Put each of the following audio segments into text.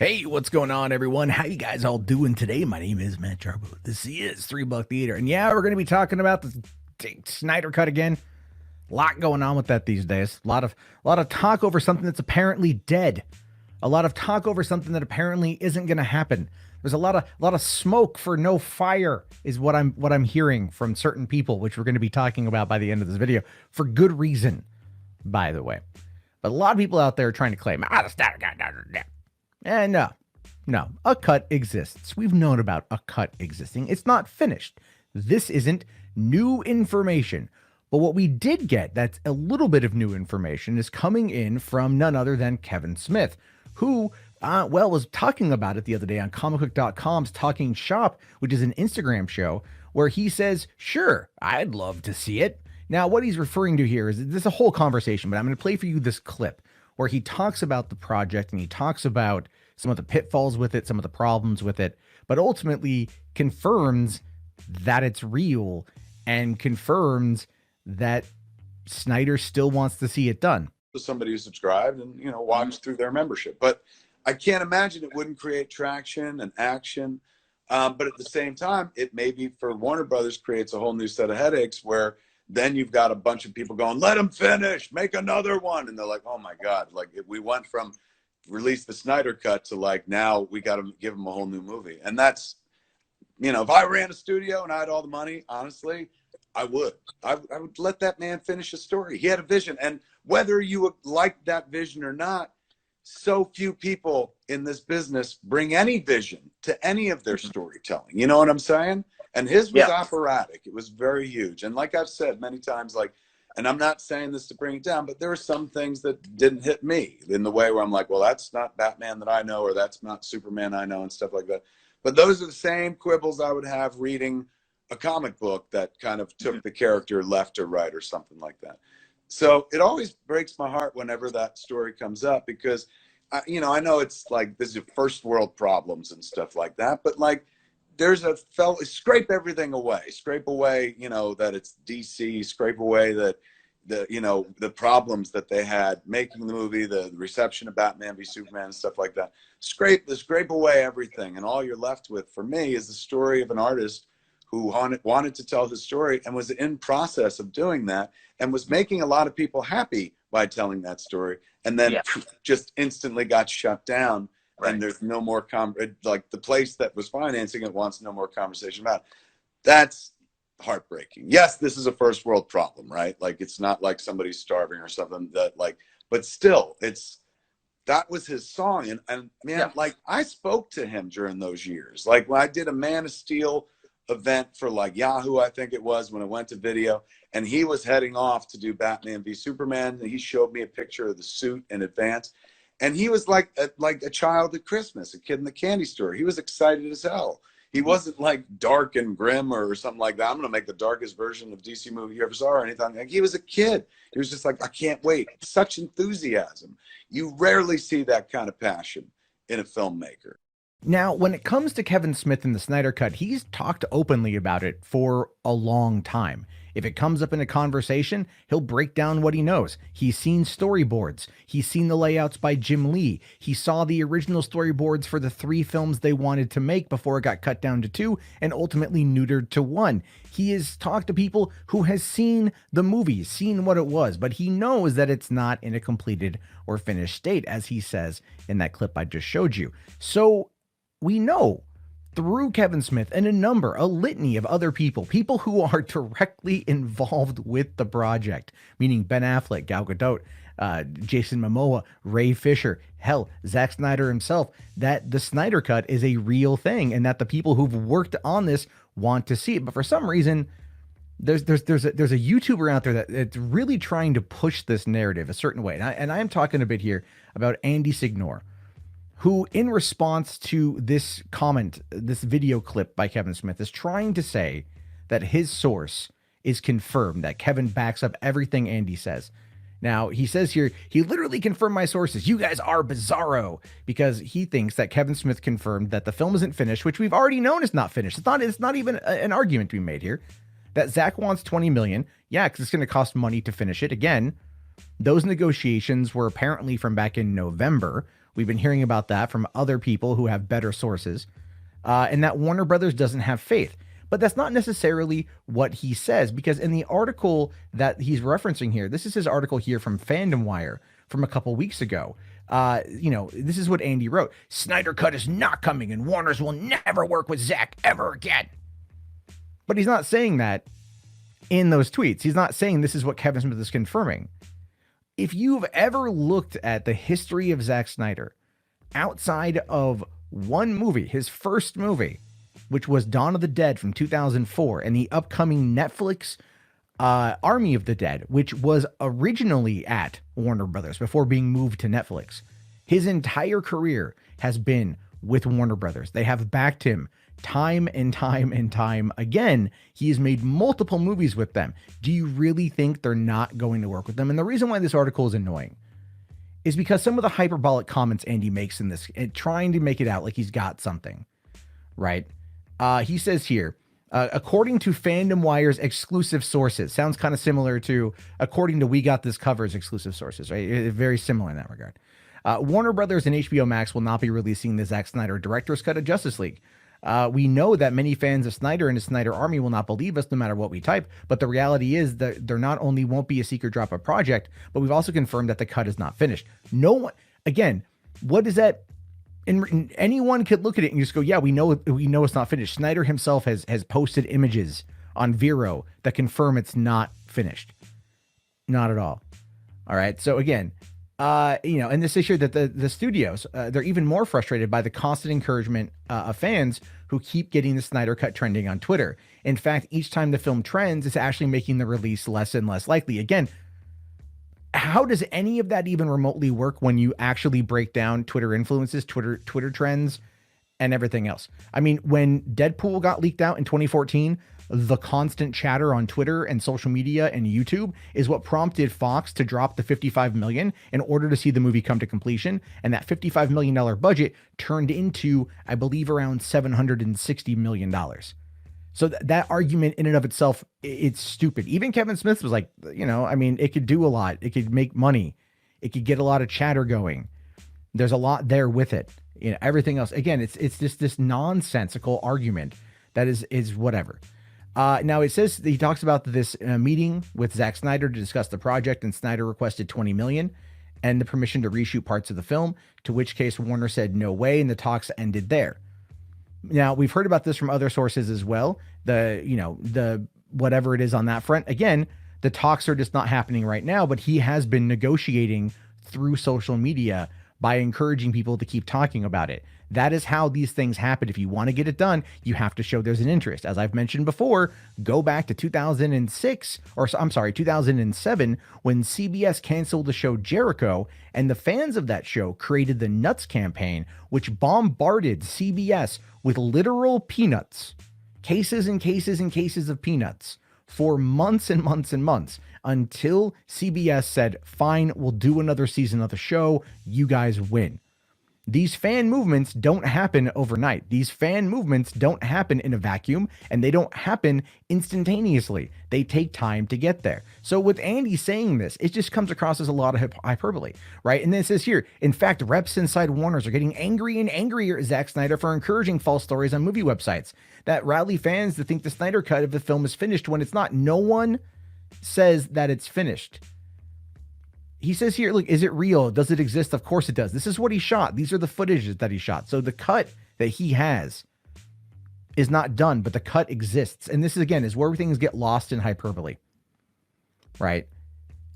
Hey, what's going on, everyone? How you guys all doing today? My name is Matt Jarbo. This is $3 Theater, and yeah, we're going to be talking about the Snyder Cut again. A lot going on with that these days. A lot of talk over something that's apparently dead. A lot of talk over something that apparently isn't going to happen. There's a lot of smoke for no fire, is what I'm hearing from certain people, which we're going to be talking about by the end of this video for good reason, by the way. But a lot of people out there are trying to claim, the Snyder Cut. And no, a cut exists. We've known about a cut existing. It's not finished. This isn't new information. But what we did get that's a little bit of new information is coming in from none other than Kevin Smith, who, was talking about it the other day on comicbook.com's Talking Shop, which is an Instagram show, where he says, sure, I'd love to see it. Now, what he's referring to here is this a whole conversation, but I'm going to play for you this clip where he talks about the project and he talks about some of the pitfalls with it, some of the problems with it, but ultimately confirms that it's real and confirms that Snyder still wants to see it done. Somebody who subscribed and, watched through their membership. But I can't imagine it wouldn't create traction and action. But at the same time, it maybe for Warner Brothers creates a whole new set of headaches where then you've got a bunch of people going, let him finish, make another one. And they're like, oh my God, like we went from release the Snyder Cut to like, now we got to give him a whole new movie. And that's, if I ran a studio and I had all the money, honestly, I would let that man finish his story. He had a vision. And whether you would like that vision or not, so few people in this business bring any vision to any of their storytelling. You know what I'm saying? And his was operatic. It was very huge. And like I've said many times, and I'm not saying this to bring it down, but there were some things that didn't hit me in the way where I'm like, well, that's not Batman that I know, or that's not Superman I know, and stuff like that. But those are the same quibbles I would have reading a comic book that kind of took the character left or right or something like that. So it always breaks my heart whenever that story comes up because, I know it's like this is first world problems and stuff like that, but like, there's a scrape everything away, that it's DC, scrape away that the problems that they had making the movie, the reception of Batman v Superman and stuff like that. Scrape away everything. And all you're left with for me is the story of an artist who wanted to tell his story and was in process of doing that and was making a lot of people happy by telling that story. And then just instantly got shut down. Right. And there's no more like the place that was financing it wants no more conversation about it. That's heartbreaking. Yes, this is a first world problem, right? Like it's not like somebody's starving or something but still that was his song. And man, like I spoke to him during those years. Like when I did a Man of Steel event for like Yahoo, I think it was, when it went to video, and he was heading off to do Batman v Superman. And he showed me a picture of the suit in advance. And he was like a child at Christmas, a kid in the candy store. He was excited as hell. He wasn't like dark and grim or something like that. I'm going to make the darkest version of DC movie you ever saw or anything. Like he was a kid. He was just like, I can't wait. Such enthusiasm. You rarely see that kind of passion in a filmmaker. Now, when it comes to Kevin Smith and the Snyder Cut, he's talked openly about it for a long time. If it comes up in a conversation, he'll break down what he knows. He's seen storyboards. He's seen the layouts by Jim Lee. He saw the original storyboards for the 3 films they wanted to make before it got cut down to 2 and ultimately neutered to 1. He has talked to people who has seen the movie, seen what it was, but he knows that it's not in a completed or finished state, as he says in that clip I just showed you. So we know through Kevin Smith and a litany of other people who are directly involved with the project, meaning Ben Affleck, Gal Gadot, Jason Momoa, Ray Fisher, hell, Zack Snyder himself, that the Snyder Cut is a real thing and that the people who've worked on this want to see it. But for some reason, there's a YouTuber out there that's really trying to push this narrative a certain way. And I am talking a bit here about Andy Signore, who in response to this comment, this video clip by Kevin Smith, is trying to say that his source is confirmed, that Kevin backs up everything Andy says. Now, he says here, he literally confirmed my sources. You guys are bizarro, because he thinks that Kevin Smith confirmed that the film isn't finished, which we've already known is not finished. It's not even an argument to be made here. That Zack wants $20 million. Yeah, because it's going to cost money to finish it. Again, those negotiations were apparently from back in November, We've been hearing about that from other people who have better sources, and that Warner Brothers doesn't have faith. But that's not necessarily what he says, because in the article that he's referencing here, this is his article here from Fandom Wire from a couple weeks ago. This is what Andy wrote. Snyder Cut is not coming, and Warner's will never work with Zack ever again. But he's not saying that in those tweets. He's not saying this is what Kevin Smith is confirming. If you've ever looked at the history of Zack Snyder, outside of one movie, his first movie, which was Dawn of the Dead from 2004, and the upcoming Netflix Army of the Dead, which was originally at Warner Brothers before being moved to Netflix, his entire career has been with Warner Brothers. They have backed him time and time and time again. He has made multiple movies with them. Do you really think they're not going to work with them? And the reason why this article is annoying is because some of the hyperbolic comments Andy makes in this, and trying to make it out like he's got something, right? He says here, according to Fandom Wire's exclusive sources, sounds kind of similar to according to We Got This Cover's exclusive sources, right? Very similar in that regard. Warner Brothers and HBO Max will not be releasing the Zack Snyder director's cut of Justice League. We know that many fans of Snyder and the Snyder Army will not believe us no matter what we type, but the reality is that there not only won't be a secret drop of project, but we've also confirmed that the cut is not finished. No one, again, what is that? And anyone could look at it and just go, yeah, we know it's not finished. Snyder himself has posted images on Vero that confirm it's not finished. Not at all. All right. So again, and this issue that the studios, they're even more frustrated by the constant encouragement of fans who keep getting the Snyder Cut trending on Twitter. In fact, each time the film trends, it's actually making the release less and less likely. Again, how does any of that even remotely work when you actually break down Twitter influences, Twitter trends, and everything else? I mean, when Deadpool got leaked out in 2014, the constant chatter on Twitter and social media and YouTube is what prompted Fox to drop the $55 million in order to see the movie come to completion. And that $55 million budget turned into, I believe, around $760 million. So that argument in and of itself, it's stupid. Even Kevin Smith was like, it could do a lot. It could make money. It could get a lot of chatter going. There's a lot there with it. Everything else. Again, it's just this nonsensical argument that is whatever. Now it says he talks about this meeting with Zack Snyder to discuss the project, and Snyder requested $20 million and the permission to reshoot parts of the film, to which case Warner said no way, and the talks ended there. Now we've heard about this from other sources as well. The whatever it is on that front. Again, the talks are just not happening right now, but he has been negotiating through social media by encouraging people to keep talking about it. That is how these things happen. If you want to get it done, you have to show there's an interest. As I've mentioned before, go back to 2007, when CBS canceled the show Jericho, and the fans of that show created the Nuts campaign, which bombarded CBS with literal peanuts, cases and cases and cases of peanuts for months and months and months, until CBS said, fine, we'll do another season of the show. You guys win. These fan movements don't happen overnight. These fan movements don't happen in a vacuum, and they don't happen instantaneously. They take time to get there. So with Andy saying this, it just comes across as a lot of hyperbole, right? And then it says here, in fact, reps inside Warner's are getting angry and angrier at Zack Snyder for encouraging false stories on movie websites that rally fans to think the Snyder Cut of the film is finished when it's not. No one says that it's finished. He says here, look, is it real? Does it exist? Of course it does. This is what he shot. These are the footages that he shot. So the cut that he has is not done, but the cut exists. And this is, again, is where things get lost in hyperbole, right?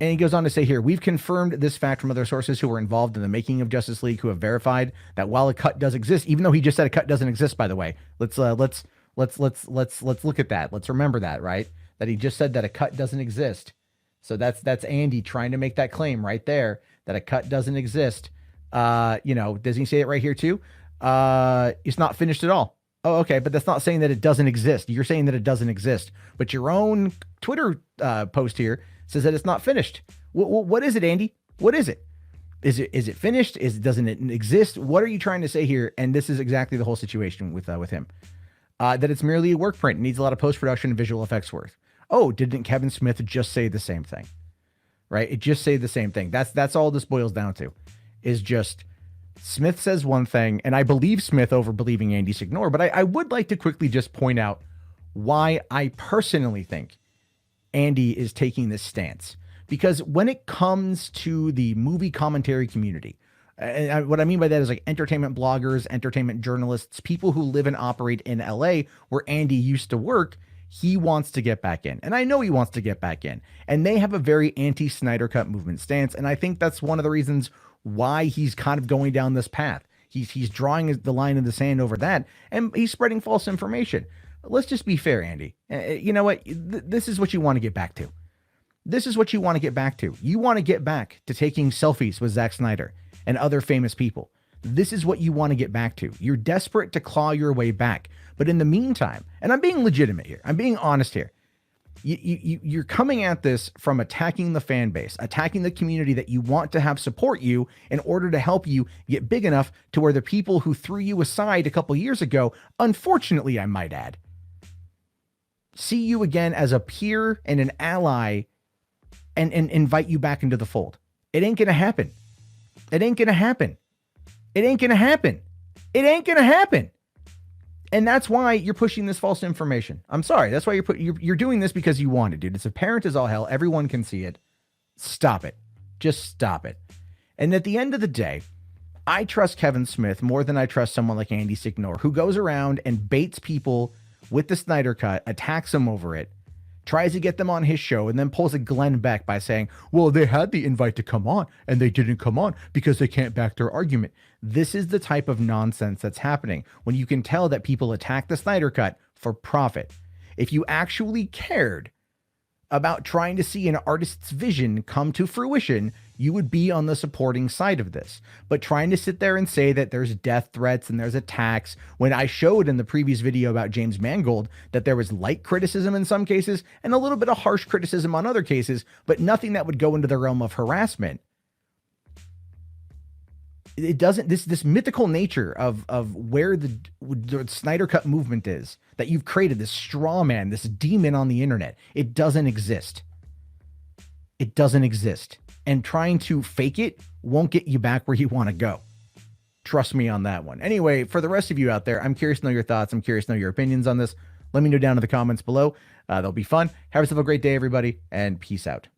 And he goes on to say here, we've confirmed this fact from other sources who were involved in the making of Justice League, who have verified that while a cut does exist, even though he just said a cut doesn't exist, by the way, let's look at that. Let's remember that, right? That he just said that a cut doesn't exist. So that's Andy trying to make that claim right there, that a cut doesn't exist. Doesn't he say it right here too? It's not finished at all. Oh, okay. But that's not saying that it doesn't exist. You're saying that it doesn't exist, but your own Twitter post here says that it's not finished. What is it, Andy? What is it? Is it finished? Doesn't it exist? What are you trying to say here? And this is exactly the whole situation with him. That it's merely a work print. It needs a lot of post-production and visual effects work. Oh, didn't Kevin Smith just say the same thing? Right? It just say the same thing. That's all this boils down to, is just Smith says one thing, and I believe Smith over believing Andy Signore, but I would like to quickly just point out why I personally think Andy is taking this stance. Because when it comes to the movie commentary community, and what I mean by that is like entertainment bloggers, entertainment journalists, people who live and operate in LA where Andy used to work, he wants to get back in. And I know he wants to get back in. And they have a very anti-Snyder Cut movement stance. And I think that's one of the reasons why he's kind of going down this path. He's drawing the line in the sand over that, and he's spreading false information. Let's just be fair, Andy. You know what? This is what you want to get back to. This is what you want to get back to. You want to get back to taking selfies with Zack Snyder and other famous people. This is what you want to get back to. You're desperate to claw your way back. But in the meantime, and I'm being legitimate here, I'm being honest here, you're coming at this from attacking the fan base, attacking the community that you want to have support you in order to help you get big enough to where the people who threw you aside a couple years ago, unfortunately, I might add, see you again as a peer and an ally and invite you back into the fold. It ain't going to happen. It ain't going to happen. It ain't going to happen. It ain't going to happen. And that's why you're pushing this false information. I'm sorry. That's why you're doing this because you want it, dude. It's apparent as all hell. Everyone can see it. Stop it. Just stop it. And at the end of the day, I trust Kevin Smith more than I trust someone like Andy Signore, who goes around and baits people with the Snyder Cut, attacks them over it, tries to get them on his show, and then pulls a Glenn Beck by saying, well, they had the invite to come on and they didn't come on because they can't back their argument. This is the type of nonsense that's happening when you can tell that people attack the Snyder Cut for profit. If you actually cared about trying to see an artist's vision come to fruition, you would be on the supporting side of this. But trying to sit there and say that there's death threats and there's attacks, when I showed in the previous video about James Mangold that there was light criticism in some cases and a little bit of harsh criticism on other cases, but nothing that would go into the realm of harassment. It doesn't, this mythical nature of where the Snyder Cut movement is, that you've created, this straw man, this demon on the internet, it doesn't exist. It doesn't exist. And trying to fake it won't get you back where you want to go. Trust me on that one. Anyway, for the rest of you out there, I'm curious to know your thoughts. I'm curious to know your opinions on this. Let me know down in the comments below. They'll be fun. Have yourself a great day, everybody, and peace out.